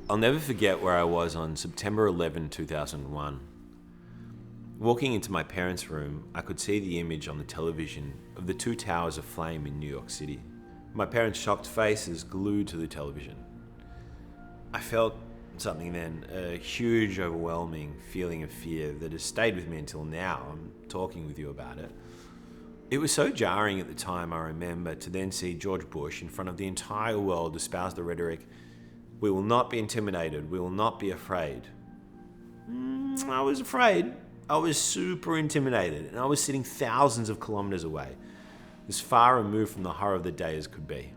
I'll never forget where I was on September 11, 2001. Walking into my parents' room, I could see the image on the television of the two towers of flame in New York City. My parents' shocked faces glued to the television. I felt something then, a huge, overwhelming feeling of fear that has stayed with me until now. I'm talking with you about it. It was so jarring at the time, I remember, to then see George Bush in front of the entire world espouse the rhetoric, "We will not be intimidated, we will not be afraid." I was afraid. I was super intimidated, and I was sitting thousands of kilometers away, as far removed from the horror of the day as could be.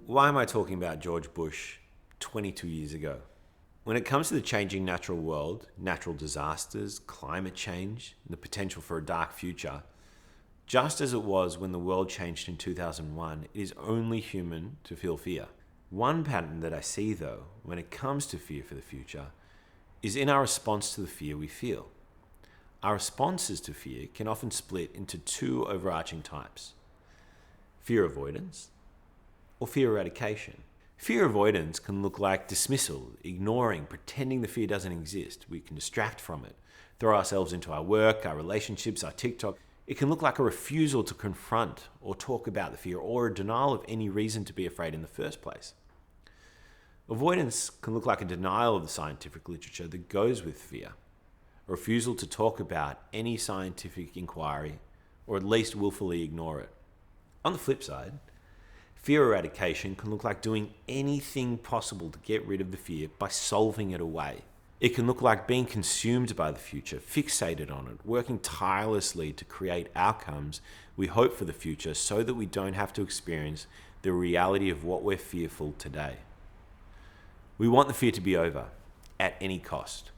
Why am I talking about George Bush 22 years ago? When it comes to the changing natural world, natural disasters, climate change, and the potential for a dark future, just as it was when the world changed in 2001, it is only human to feel fear. One pattern that I see, though, when it comes to fear for the future, is in our response to the fear we feel. Our responses to fear can often split into two overarching types: fear avoidance or fear eradication. Fear avoidance can look like dismissal, ignoring, pretending the fear doesn't exist. We can distract from it, throw ourselves into our work, our relationships, our TikTok. It can look like a refusal to confront or talk about the fear, or a denial of any reason to be afraid in the first place. Avoidance can look like a denial of the scientific literature that goes with fear, a refusal to talk about any scientific inquiry, or at least willfully ignore it. On the flip side, fear eradication can look like doing anything possible to get rid of the fear by solving it away. It can look like being consumed by the future, fixated on it, working tirelessly to create outcomes we hope for the future so that we don't have to experience the reality of what we're fearful today. We want the fear to be over, at any cost.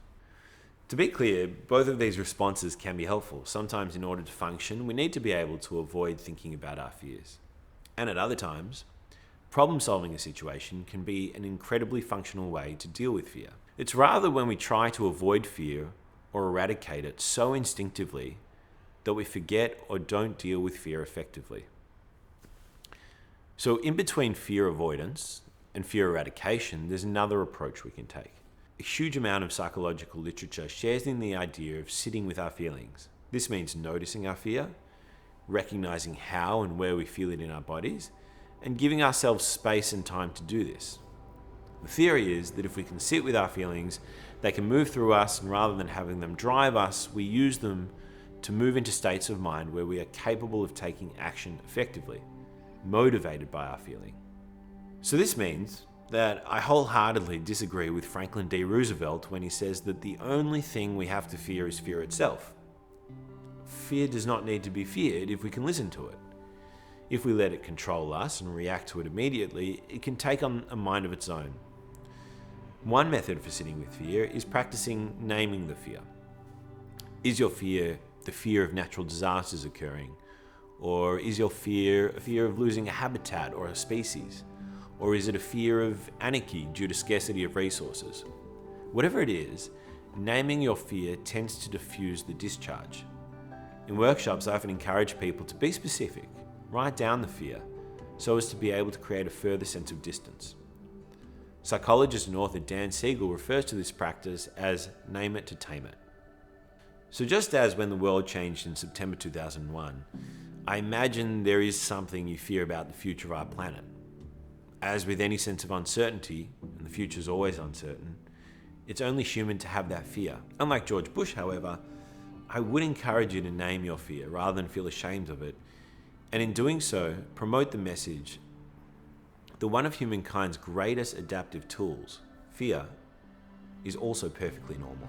To be clear, both of these responses can be helpful. Sometimes in order to function, we need to be able to avoid thinking about our fears. And at other times, problem-solving a situation can be an incredibly functional way to deal with fear. It's rather when we try to avoid fear or eradicate it so instinctively that we forget or don't deal with fear effectively. So in between fear avoidance and fear eradication, there's another approach we can take. A huge amount of psychological literature shares in the idea of sitting with our feelings. This means noticing our fear, recognizing how and where we feel it in our bodies, and giving ourselves space and time to do this. The theory is that if we can sit with our feelings, they can move through us, and rather than having them drive us, we use them to move into states of mind where we are capable of taking action effectively, motivated by our feeling. So this means that I wholeheartedly disagree with Franklin D. Roosevelt when he says that the only thing we have to fear is fear itself. Fear does not need to be feared if we can listen to it. If we let it control us and react to it immediately, it can take on a mind of its own. One method for sitting with fear is practicing naming the fear. Is your fear the fear of natural disasters occurring? Or is your fear a fear of losing a habitat or a species? Or is it a fear of anarchy due to scarcity of resources? Whatever it is, naming your fear tends to diffuse the discharge. In workshops, I often encourage people to be specific, write down the fear, so as to be able to create a further sense of distance. Psychologist and author Dan Siegel refers to this practice as name it to tame it. So just as when the world changed in September 2001, I imagine there is something you fear about the future of our planet. As with any sense of uncertainty, and the future is always uncertain, it's only human to have that fear. Unlike George Bush, however, I would encourage you to name your fear rather than feel ashamed of it, and in doing so, promote the message that one of humankind's greatest adaptive tools, fear, is also perfectly normal.